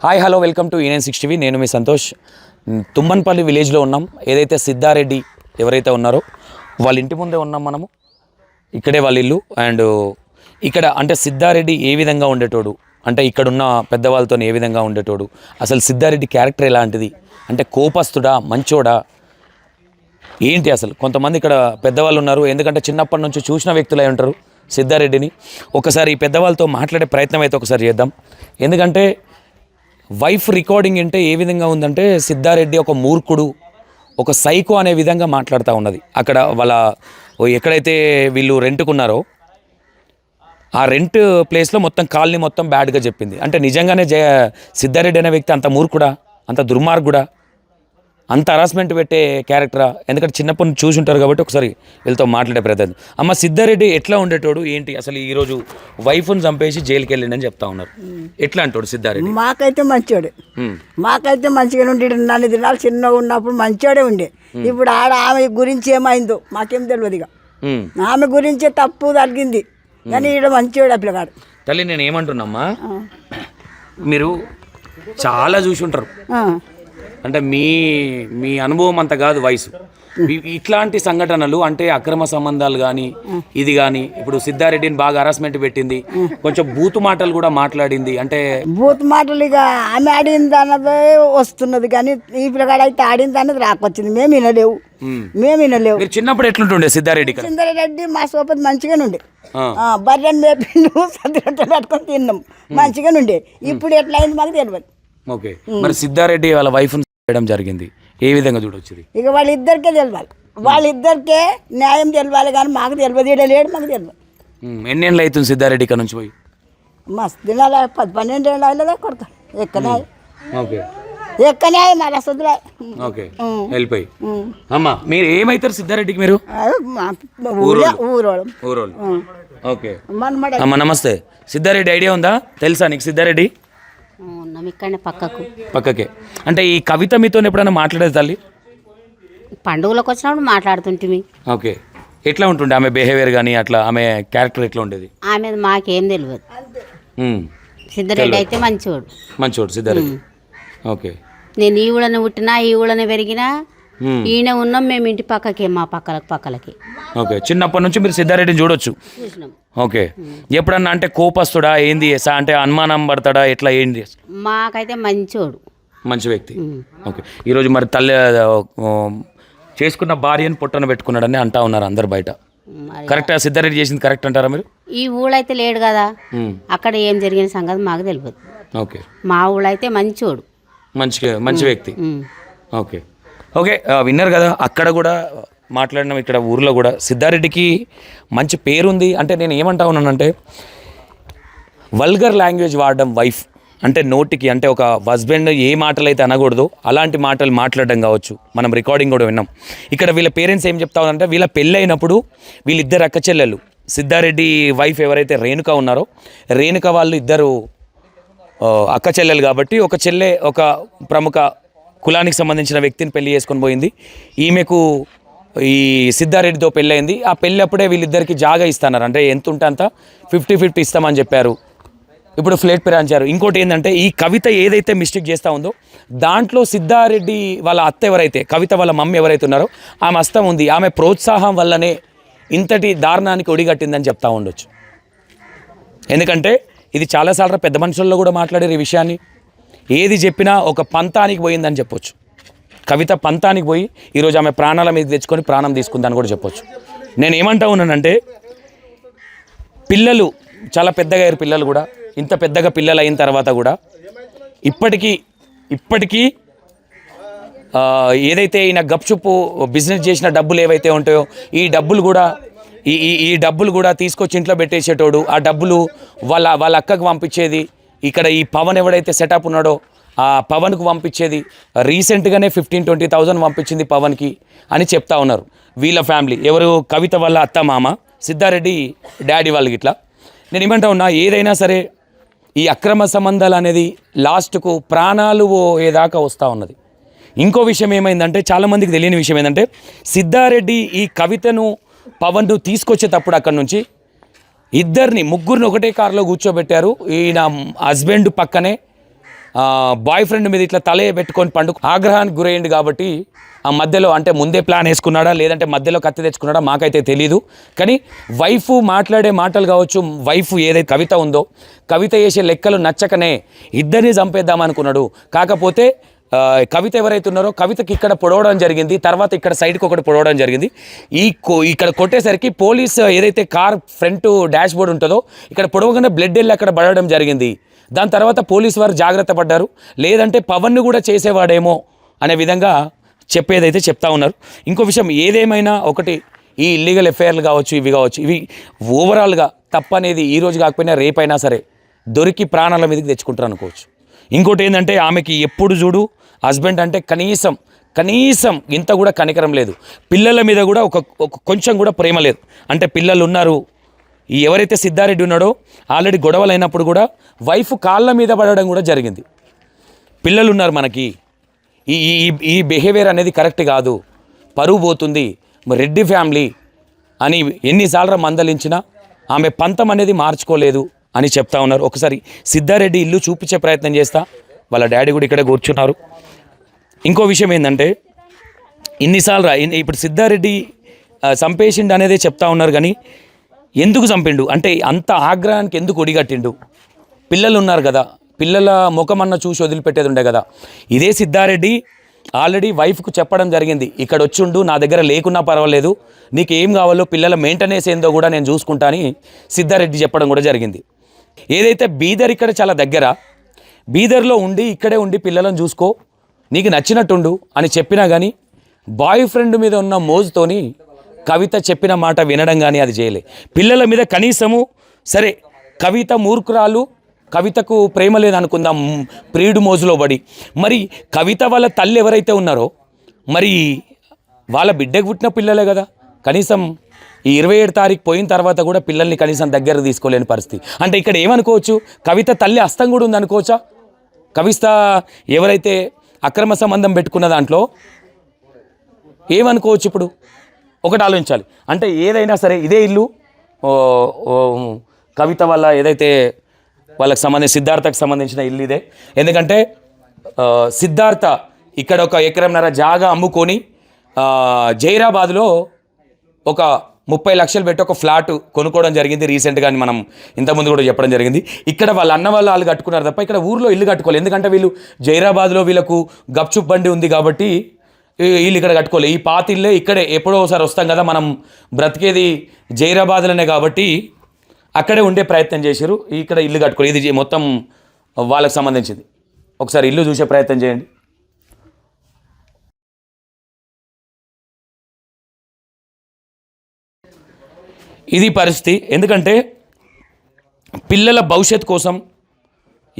Hi hello welcome to E960 TV. నేను మీ సంతోష్. తుమ్మన్పల్లి విలేజ్లో ఉన్నాం. ఏదైతే సిద్ధారెడ్డి ఎవరైతే ఉన్నారో వాళ్ళ ఇంటి ముందే ఉన్నాం మనము. ఇక్కడే వాళ్ళ ఇల్లు. అండ్ ఇక్కడ అంటే సిద్ధారెడ్డి ఏ విధంగా ఉండేటోడు, అంటే ఇక్కడున్న పెద్దవాళ్ళతో ఏ విధంగా ఉండేటోడు, అసలు సిద్ధారెడ్డి క్యారెక్టర్ ఎలాంటిది, అంటే కోపస్తుడా మంచోడా ఏంటి, అసలు కొంతమంది ఇక్కడ పెద్దవాళ్ళు ఉన్నారు. ఎందుకంటే చిన్నప్పటి నుంచి చూసిన వ్యక్తులై ఉంటారు సిద్ధారెడ్డిని. ఒకసారి ఈ పెద్దవాళ్ళతో మాట్లాడే ప్రయత్నం అయితే ఒకసారి చేద్దాం. ఎందుకంటే వైఫ్ రికార్డింగ్ అంటే ఏ విధంగా ఉందంటే సిద్ధారెడ్డి ఒక మూర్ఖుడు, ఒక సైకో అనే విధంగా మాట్లాడుతూ ఉన్నది. అక్కడ వాళ్ళ ఎక్కడైతే వీళ్ళు రెంట్కున్నారో ఆ రెంట్ ప్లేస్లో మొత్తం కాలనీ మొత్తం బ్యాడ్గా చెప్పింది. అంటే నిజంగానే సిద్ధారెడ్డి అనే వ్యక్తి అంత మూర్ఖుడా, అంత దుర్మార్గుడా, అంత హరాస్మెంట్ పెట్టే క్యారెక్టరా? ఎందుకంటే చిన్నప్పటి నుంచి చూసి ఉంటారు కాబట్టి ఒకసారి వీళ్ళతో మాట్లాడే ప్రయత్నం. అమ్మ, సిద్ధారెడ్డి ఎట్లా ఉండేటోడు ఏంటి, అసలు ఈరోజు వైఫ్ని చంపేసి జైలుకి వెళ్ళిండని చెప్తా ఉన్నారు. ఎట్లా అంటాడు సిద్ధారెడ్డి? మాకైతే మంచోడు, మాకైతే మంచిగా ఉండే. నన్ను దినాలు చిన్నగా ఉన్నప్పుడు మంచోడే ఉండే. ఇప్పుడు ఆమె గురించి ఏమైందో మాకేం తెలియదు. ఇక ఆమె గురించే తప్పు తగ్గింది, కానీ ఈడ మంచోడు ఆ పిల్లగాడు. తల్లి, నేను ఏమంటున్నామ్మా, మీరు చాలా చూసి ఉంటారు. అంటే మీ అనుభవం అంత కాదు వయసు. ఇట్లాంటి సంఘటనలు అంటే అక్రమ సంబంధాలు కానీ ఇది కానీ, ఇప్పుడు సిద్ధారెడ్డిని బాగా హరాస్మెంట్ పెట్టింది, కొంచెం బూతు మాటలు కూడా మాట్లాడింది. అంటే బూత్ మాటలు ఇక ఆమె ఆడింది అన్నదే వస్తున్నది, కానీ ఈ పిల్లగాడు అయితే ఆడింది అన్నది రాకొచ్చింది. మేము వినలేవు. మీరు చిన్నప్పుడు ఎట్లుంటుండే సిద్ధారెడ్డి? సిద్ధారెడ్డి మా సోపతి మంచిగానే ఉండే. బర్రెని మేపిండు, సద్రొట్టె పెట్టుకొని తిన్నాం, మంచిగానే ఉండే. ఇప్పుడు ఎట్లా అయింది మాకు తెలియదు. ఓకే, మరి సిద్ధారెడ్డి వాళ్ళ వైఫ్ చేయడం జరిగింది, ఏ విధంగా చూడొచ్చు? ఇక వాళ్ళిద్దరికే తెలియాలి, వాళ్ళిద్దరికే న్యాయం తెలియాలి, కానీ మాకు తెలియదు. ఈడ లేడు, మాకు తెలియదు. ఎన్నేళ్ళు అవుతుంది సిద్ధారెడ్డి ఇక్కడ నుంచి పోయి? మస్తు దినాలు 10-12 ఏళ్ళు అయ్యలేదా కొడతా. ఎక్కనే ఓకే, ఎక్కనే మళ్ళీ సొద్దులే. ఓకే, వెళ్ళిపోయి. అమ్మా, మీరు ఏమవుతారు సిద్ధారెడ్డికి? మీరు ఊరోళ్ళు. ఓకే అమ్మ, నమస్తే. సిద్ధారెడ్డి ఐడియా ఉందా, తెలుసా నీకు సిద్ధారెడ్డి? ఇక్కడనే పక్కకే. అంటే ఈ కవిత మీతో ఎప్పుడైనా మాట్లాడేది తల్లి? పండుగలకు వచ్చినప్పుడు మాట్లాడుతుంటిమి. ఓకే, ఎట్లా ఉంటుండే ఆమె బిహేవియర్ కానీ, అట్లా ఆమె క్యారెక్టర్ ఎట్లా ఉండేది? ఆమె మాకేం తెలియదు. సిద్ధారెడ్డి అయితే మంచివాడు సిద్ధారెడ్డి. ఓకే, నేను ఈ ఊళ్ళని పుట్టినా, ఈ ఊళ్ళని పెరిగినా, ఈయన ఉన్నాం మేము ఇంటి పక్కకి, మా పక్కలకి. ఓకే, చిన్నప్పటి నుంచి మీరు సిద్ధారెడ్డిని చూడొచ్చు. ఓకే, ఎప్పుడన్నా అంటే కోపస్తుడా ఏంది, అంటే అనుమానం పడతాడా, ఎట్లా ఏంది? మాకైతే మంచి వ్యక్తి. ఓకే, ఈరోజు మరి తల్లి చేసుకున్న భార్యను పొట్టన పెట్టుకున్నాడని అంటా ఉన్నారు అందరు బయట. కరెక్టా? సిద్ధారెడ్డి చేసింది కరెక్ట్ అంటారా మీరు? ఈ ఊళ్ళైతే లేడు కదా, అక్కడ ఏం జరిగిన సంగతి మాకు తెలియదు. ఓకే, మా ఊళ్ళైతే మంచి వ్యక్తి. ఓకే ఓకే, విన్నారు కదా, అక్కడ కూడా మాట్లాడినాం, ఇక్కడ ఊర్లో కూడా సిద్ధారెడ్డికి మంచి పేరుంది. అంటే నేను ఏమంటా ఉన్నానంటే, వల్గర్ లాంగ్వేజ్ వాడడం వైఫ్ అంటే నోటికి, అంటే ఒక హస్బెండ్ ఏ మాటలు అయితే అనకూడదో అలాంటి మాటలు మాట్లాడడం కావచ్చు. మనం రికార్డింగ్ కూడా విన్నాం. ఇక్కడ వీళ్ళ పేరెంట్స్ ఏం చెప్తా ఉన్నారంటే, వీళ్ళ పెళ్ళి అయినప్పుడు వీళ్ళిద్దరు అక్క చెల్లెలు, సిద్ధారెడ్డి వైఫ్ ఎవరైతే రేణుక ఉన్నారో, రేణుక వాళ్ళు ఇద్దరు అక్క చెల్లెలు కాబట్టి, ఒక చెల్లె ఒక ప్రముఖ కులానికి సంబంధించిన వ్యక్తిని పెళ్లి చేసుకొని పోయింది. ఈమెకు ఈ సిద్ధారెడ్డితో పెళ్ళయింది. ఆ పెళ్ళి అప్పుడే వీళ్ళిద్దరికి జాగా ఇస్తున్నారు, అంటే ఎంత ఉంటే అంత 50-50 ఇస్తామని చెప్పారు. ఇప్పుడు ఫ్లేట్ పెరాంచారు. ఇంకోటి ఏంటంటే, ఈ కవిత ఏదైతే మిస్టేక్ చేస్తూ ఉందో దాంట్లో సిద్ధారెడ్డి వాళ్ళ అత్త ఎవరైతే, కవిత వాళ్ళ మమ్మీ ఎవరైతే ఉన్నారో ఆమె హస్తం ఉంది. ఆమె ప్రోత్సాహం వల్లనే ఇంతటి దారుణానికి ఒడిగట్టిందని చెప్తా ఉండొచ్చు. ఎందుకంటే ఇది చాలాసార్లు పెద్ద మనుషుల్లో కూడా మాట్లాడారు ఈ విషయాన్ని. ఏది చెప్పినా ఒక పంతానికి పోయిందని చెప్పొచ్చు. కవిత పంతానికి పోయి ఈరోజు ఆమె ప్రాణాల మీద తెచ్చుకొని ప్రాణం తీసుకుందని కూడా చెప్పొచ్చు. నేను ఏమంటా ఉన్నానంటే, పిల్లలు చాలా పెద్దగా అయ్యారు. పిల్లలు కూడా ఇంత పెద్దగా పిల్లలు అయిన తర్వాత కూడా ఇప్పటికీ ఏదైతే ఈయన గప్చుప్పు బిజినెస్ చేసిన డబ్బులు ఏవైతే ఉంటాయో ఈ డబ్బులు కూడా తీసుకొచ్చి ఇంట్లో పెట్టేసేటోడు. ఆ డబ్బులు వాళ్ళ అక్కకు పంపించేది. ఇక్కడ ఈ పవన్ ఎవడైతే సెటప్ ఉన్నాడో ఆ పవన్కు పంపించేది. రీసెంట్గానే 15-20,000 పంపించింది పవన్కి అని చెప్తా ఉన్నారు వీళ్ళ ఫ్యామిలీ. ఎవరు? కవిత వాళ్ళ అత్త మామ, సిద్ధారెడ్డి డాడీ వాళ్ళకి. ఇట్లా నేను ఏమంటా ఉన్నా, ఏదైనా సరే ఈ అక్రమ సంబంధాలు అనేది లాస్ట్కు ప్రాణాలు పోయేదాకా వస్తూ ఉన్నది. ఇంకో విషయం ఏమైందంటే, చాలామందికి తెలియని విషయం ఏంటంటే, సిద్ధారెడ్డి ఈ కవితను పవన్ను తీసుకొచ్చేటప్పుడు అక్కడి నుంచి ముగ్గురిని ఒకటే కారులో కూర్చోబెట్టారు. ఈయన హస్బెండ్ పక్కనే బాయ్ ఫ్రెండ్ మీద ఇట్లా తలే పెట్టుకొని ఆగ్రహానికి గురయ్యింది కాబట్టి ఆ మధ్యలో అంటే ముందే ప్లాన్ వేసుకున్నాడా లేదంటే మధ్యలో కత్తి తెచ్చుకున్నాడా మాకైతే తెలీదు. కానీ వైఫ్ మాట్లాడే మాటలు కావచ్చు, వైఫ్ ఏదైతే కవిత ఉందో కవిత చేసే లెక్కలు నచ్చకనే ఇద్దరిని చంపేద్దామనుకున్నాడు. కాకపోతే కవిత ఎవరైతే ఉన్నారో కవితకి ఇక్కడ పొడవడం జరిగింది, తర్వాత ఇక్కడ సైడ్కి ఒకటి పొడవడం జరిగింది. ఇక్కడ కొట్టేసరికి పోలీస్ ఏదైతే కార్ ఫ్రంట్ డాష్ బోర్డ్ ఉంటుందో ఇక్కడ పొడవగానే బ్లడ్ వెళ్ళి అక్కడ పడడం జరిగింది. దాని తర్వాత పోలీసు వారు జాగ్రత్త పడ్డారు, లేదంటే పవన్ను కూడా చేసేవాడేమో అనే విధంగా చెప్పేదైతే చెప్తా ఉన్నారు. ఇంకో విషయం ఏదేమైనా ఒకటి, ఈ ఇల్లీగల్ ఎఫ్ఐఆర్లు కావచ్చు ఇవి కావచ్చు, ఇవి ఓవరాల్గా తప్పనేది ఈ రోజు కాకపోయినా రేపైనా సరే దొరికి ప్రాణాల మీదకి తెచ్చుకుంటారు అనుకోవచ్చు. ఇంకోటి ఏంటంటే ఆమెకి ఎప్పుడు చూడు హస్బెండ్ అంటే కనీసం ఇంత కూడా కనికరం లేదు, పిల్లల మీద కూడా ఒక కొంచెం కూడా ప్రేమ లేదు. అంటే పిల్లలు ఉన్నారు, ఈ ఎవరైతే సిద్ధారెడ్డి ఉన్నాడో ఆల్రెడీ గొడవలు అయినప్పుడు కూడా వైఫ్ కాళ్ళ మీద పడడం కూడా జరిగింది. పిల్లలు ఉన్నారు మనకి, ఈ బిహేవియర్ అనేది కరెక్ట్ కాదు, పరువు పోతుంది, రెడ్డి ఫ్యామిలీ అని ఎన్నిసార్లు మందలించినా ఆమె పంతం అనేది మార్చుకోలేదు అని చెప్తా ఉన్నారు. ఒకసారి సిద్ధారెడ్డి ఇల్లు చూపించే ప్రయత్నం చేస్తా, వాళ్ళ డాడీ కూడా ఇక్కడే కూర్చున్నారు. ఇంకో విషయం ఏంటంటే ఇన్నిసార్లు ఇప్పుడు సిద్ధారెడ్డి చంపేసిండు అనేది చెప్తా ఉన్నారు, కానీ ఎందుకు చంపిండు అంటే అంత ఆగ్రహానికి ఎందుకు ఒడిగట్టిండు? పిల్లలు ఉన్నారు కదా, పిల్లల ముఖమన్న చూసి వదిలిపెట్టేది ఉండే కదా. ఇదే సిద్ధారెడ్డి ఆల్రెడీ వైఫ్కు చెప్పడం జరిగింది, ఇక్కడ వచ్చిండు నా దగ్గర లేకున్నా పర్వాలేదు, నీకు ఏం కావాలో పిల్లల మెయింటెనెన్స్ ఏందో కూడా నేను చూసుకుంటా అని సిద్ధారెడ్డి చెప్పడం కూడా జరిగింది. ఏదైతే బీదర్ ఇక్కడ చాలా దగ్గర, బీదర్లో ఉండి ఇక్కడే ఉండి పిల్లలను చూసుకో, నీకు నచ్చినట్టుండు అని చెప్పినా కానీ బాయ్ ఫ్రెండ్ మీద ఉన్న మోజుతోని కవిత చెప్పిన మాట వినడం కానీ అది చేయలే. పిల్లల మీద కనీసము సరే కవిత మూర్ఖురాలు, కవితకు ప్రేమ లేదనుకుందాం ప్రియుడు మోజులో పడి, మరి కవిత వాళ్ళ తల్లి ఎవరైతే ఉన్నారో మరి వాళ్ళ బిడ్డకు పుట్టిన పిల్లలే కదా, కనీసం ఈ 27 తారీఖు పోయిన తర్వాత కూడా పిల్లల్ని కనీసం దగ్గర తీసుకోలేని పరిస్థితి. అంటే ఇక్కడ ఏమనుకోవచ్చు, కవిత తల్లి హస్తం కూడా ఉందనుకోవచ్చా? కవిత ఎవరైతే అక్రమ సంబంధం పెట్టుకున్న దాంట్లో ఏమనుకోవచ్చు? ఇప్పుడు ఒకటి ఆలోచించాలి, అంటే ఏదైనా సరే ఇదే ఇల్లు కవిత వల్ల ఏదైతే వాళ్ళకి సిద్ధార్థకు సంబంధించిన ఇల్లు ఇదే. ఎందుకంటే సిద్ధార్థ ఇక్కడ ఒక ఎకరంన్నర జాగా అమ్ముకొని జైరాబాద్లో ఒక 30 లక్షలు పెట్టి ఒక ఫ్లాట్ కొనుక్కోవడం జరిగింది రీసెంట్గా అని మనం ఇంతకుముందు కూడా చెప్పడం జరిగింది. ఇక్కడ వాళ్ళ అన్న వాళ్ళు కట్టుకున్నారు తప్ప ఇక్కడ ఊర్లో ఇల్లు కట్టుకోవాలి. ఎందుకంటే వీళ్ళు జైరాబాద్లో వీళ్ళకు గప్చుప్ బండి ఉంది కాబట్టి వీళ్ళు ఇక్కడ కట్టుకోవాలి. ఈ పాత ఇల్లే ఇక్కడే ఎప్పుడో ఒకసారి వస్తాం కదా, మనం బ్రతికేది జైరాబాద్లోనే కాబట్టి అక్కడే ఉండే ప్రయత్నం చేశారు. ఇక్కడ ఇల్లు కట్టుకోవాలి, ఇది మొత్తం వాళ్ళకి సంబంధించింది. ఒకసారి ఇల్లు చూసే ప్రయత్నం చేయండి. ఇది పరిస్థితి. ఎందుకంటే పిల్లల భవిష్యత్తు కోసం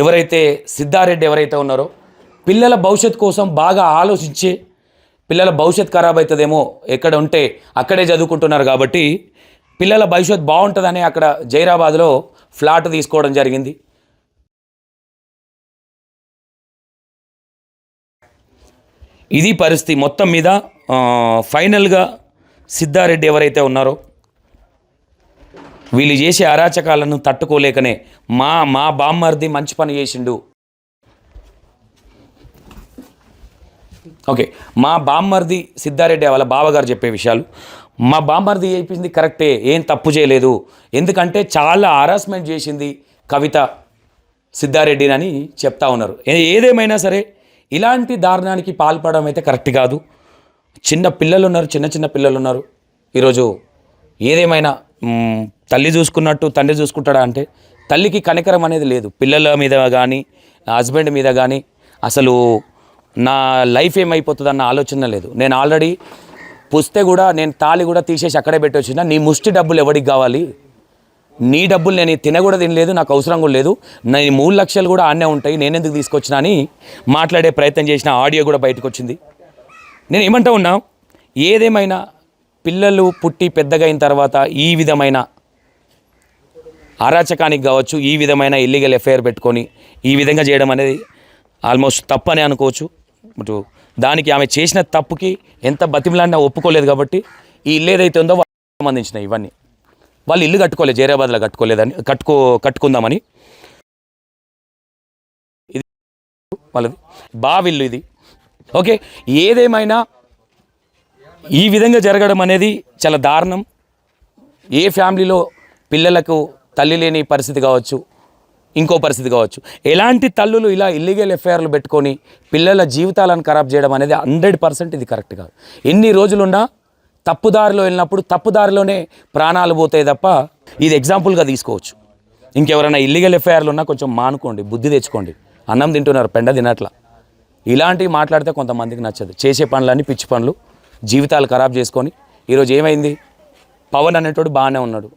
ఎవరైతే సిద్ధారెడ్డి ఎవరైతే ఉన్నారో పిల్లల భవిష్యత్తు కోసం బాగా ఆలోచించే, పిల్లల భవిష్యత్తు ఖరాబ్ అవుతుందేమో ఎక్కడ ఉంటే అక్కడే చదువుకుంటున్నారు కాబట్టి పిల్లల భవిష్యత్తు బాగుంటుందని అక్కడ జైరాబాద్లో ఫ్లాట్ తీసుకోవడం జరిగింది. ఇది పరిస్థితి. మొత్తం మీద ఫైనల్గా సిద్ధారెడ్డి ఎవరైతే ఉన్నారో వీళ్ళు చేసే అరాచకాలను తట్టుకోలేకనే మా బామ్మర్ది మంచి పని చేసిండు, ఓకే మా బామ్మర్ది సిద్ధారెడ్డి వాళ్ళ బావగారు చెప్పే విషయాలు, మా బామ్మర్ది చెప్పింది కరెక్టే, ఏం తప్పు చేయలేదు, ఎందుకంటే చాలా హరాస్మెంట్ చేసింది కవిత సిద్ధారెడ్డిని అని చెప్తా ఉన్నారు. ఏదేమైనా సరే ఇలాంటి దారుణానికి పాల్పడడం అయితే కరెక్ట్ కాదు. చిన్న పిల్లలు ఉన్నారు, చిన్న పిల్లలు ఉన్నారు. ఈరోజు ఏదేమైనా తల్లి చూసుకున్నట్టు తండ్రి చూసుకుంటాడా అంటే తల్లికి కనికరం అనేది లేదు. పిల్లల మీద కానీ హస్బెండ్ మీద కానీ అసలు నా లైఫ్ ఏమైపోతుందన్న ఆలోచన లేదు. నేను ఆల్రెడీ పుస్తే కూడా నేను తాళి కూడా తీసేసి అక్కడే పెట్టొచ్చిన, నీ ముష్టి డబ్బులు ఎవరికి కావాలి, నీ డబ్బులు నేను కూడా తినలేదు, నాకు అవసరం కూడా లేదు, నేను 3 లక్షలు కూడా ఆడనే ఉంటాయి, నేనెందుకు తీసుకొచ్చినా అని మాట్లాడే ప్రయత్నం చేసిన ఆడియో కూడా బయటకు వచ్చింది. నేను ఏమంటా ఉన్నా, ఏదేమైనా పిల్లలు పుట్టి పెద్దగా అయిన తర్వాత ఈ విధమైన అరాచకానికి కావచ్చు, ఈ విధమైన ఇల్లీగల్ ఎఫ్ఐఆర్ పెట్టుకొని ఈ విధంగా చేయడం అనేది ఆల్మోస్ట్ తప్పని అనుకోవచ్చు. బట్ దానికి ఆమె చేసిన తప్పుకి ఎంత బతిమలాడినా ఒప్పుకోలేదు కాబట్టి ఈ ఇల్లు ఏదైతే ఉందో వాళ్ళకి సంబంధించిన ఇవన్నీ వాళ్ళు ఇల్లు కట్టుకోలేదు, జైరాబాద్లో కట్టుకోలేదని కట్టుకుందామని వాళ్ళది బావిల్లు ఇది. ఓకే, ఏదేమైనా ఈ విధంగా జరగడం అనేది చాలా దారుణం. ఏ ఫ్యామిలీలో పిల్లలకు తల్లి లేని పరిస్థితి కావచ్చు, ఇంకో పరిస్థితి కావచ్చు, ఎలాంటి తల్లులు ఇలా ఇల్లీగల్ ఎఫ్ఐఆర్లు పెట్టుకొని పిల్లల జీవితాలను ఖరాబ్ చేయడం అనేది 100% ఇది కరెక్ట్ కాదు. ఎన్ని రోజులున్నా తప్పుదారిలో వెళ్ళినప్పుడు తప్పుదారిలోనే ప్రాణాలు పోతాయి తప్ప ఇది ఎగ్జాంపుల్గా తీసుకోవచ్చు. ఇంకెవరైనా ఇల్లీగల్ ఎఫ్ఐఆర్లు ఉన్నా కొంచెం మానుకోండి, బుద్ధి తెచ్చుకోండి. అన్నం తింటున్నారు, పెండ తినట్లా. ఇలాంటివి మాట్లాడితే కొంతమందికి నచ్చదు. చేసే పనులన్నీ పిచ్చి పనులు, జీవితాలు ఖరాబ్ చేసుకొని. ఈరోజు ఏమైంది, పవన్ అనేటోడు బాగానే ఉన్నాడు,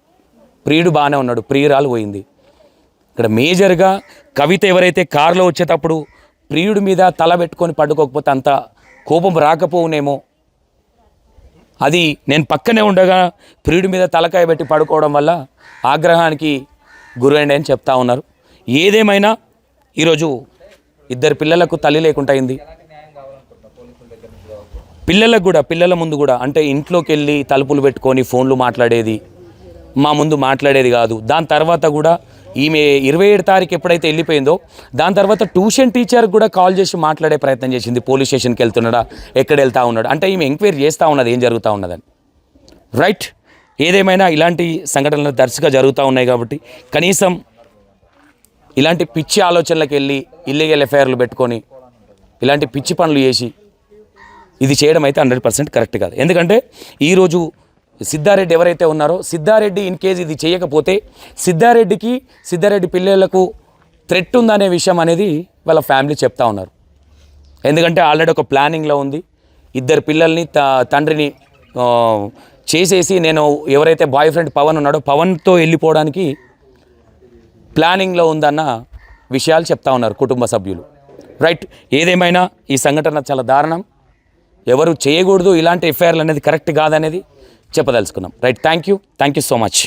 ప్రియుడు బాగానే ఉన్నాడు, ప్రియురాలు పోయింది. ఇక్కడ మేజర్గా కవిత ఎవరైతే కారులో వచ్చేటప్పుడు ప్రియుడి మీద తల పెట్టుకొని పడుకోకపోతే అంత కోపం రాకపోవునేమో, అది నేను పక్కనే ఉండగా ప్రియుడి మీద తలకాయ పెట్టి పడుకోవడం వల్ల ఆగ్రహానికి గురైంది అని చెప్తా ఉన్నారు. ఏదేమైనా ఈరోజు ఇద్దరు పిల్లలకు తల్లి లేకుండా అయింది. పిల్లలకు కూడా, పిల్లల ముందు కూడా, అంటే ఇంట్లోకి వెళ్ళి తలుపులు పెట్టుకొని ఫోన్లు మాట్లాడేది, మా ముందు మాట్లాడేది కాదు. దాని తర్వాత కూడా ఈమె 27 తారీఖు ఎప్పుడైతే వెళ్ళిపోయిందో దాని తర్వాత ట్యూషన్ టీచర్కి కూడా కాల్ చేసి మాట్లాడే ప్రయత్నం చేసింది. పోలీస్ స్టేషన్కి వెళ్తున్నాడా, ఎక్కడ వెళ్తా ఉన్నాడు అంటే ఈమె ఎంక్వైరీ చేస్తూ ఉన్నది ఏం జరుగుతూ ఉన్నదని. రైట్, ఏదేమైనా ఇలాంటి సంఘటనలు తరచుగా జరుగుతూ ఉన్నాయి కాబట్టి కనీసం ఇలాంటి పిచ్చి ఆలోచనలకు వెళ్ళి ఇల్లీగల్ ఎఫ్ఐఆర్లు పెట్టుకొని ఇలాంటి పిచ్చి పనులు చేసి ఇది చేయడం అయితే 100% కరెక్ట్ కాదు. ఎందుకంటే ఈరోజు సిద్ధారెడ్డి ఎవరైతే ఉన్నారో, సిద్ధారెడ్డి ఇన్ కేసు ఇది చేయకపోతే సిద్ధారెడ్డి పిల్లలకు థ్రెట్ ఉందనే విషయం అనేది వాళ్ళ ఫ్యామిలీ చెప్తా ఉన్నారు. ఎందుకంటే ఆల్రెడీ ఒక ప్లానింగ్లో ఉంది. ఇద్దరు పిల్లల్ని తండ్రిని చేసేసి నేను ఎవరైతే బాయ్ ఫ్రెండ్ పవన్ ఉన్నాడో పవన్తో వెళ్ళిపోవడానికి ప్లానింగ్లో ఉందన్న విషయాలు చెప్తా ఉన్నారు కుటుంబ సభ్యులు. రైట్, ఏదేమైనా ఈ సంఘటన చాలా దారుణం. ఎవరు చేయకూడదు, ఇలాంటి ఎఫ్ఐఆర్లు అనేది కరెక్ట్ కాదనేది చెప్పదలుచుకున్నాం. Right, thank you so much.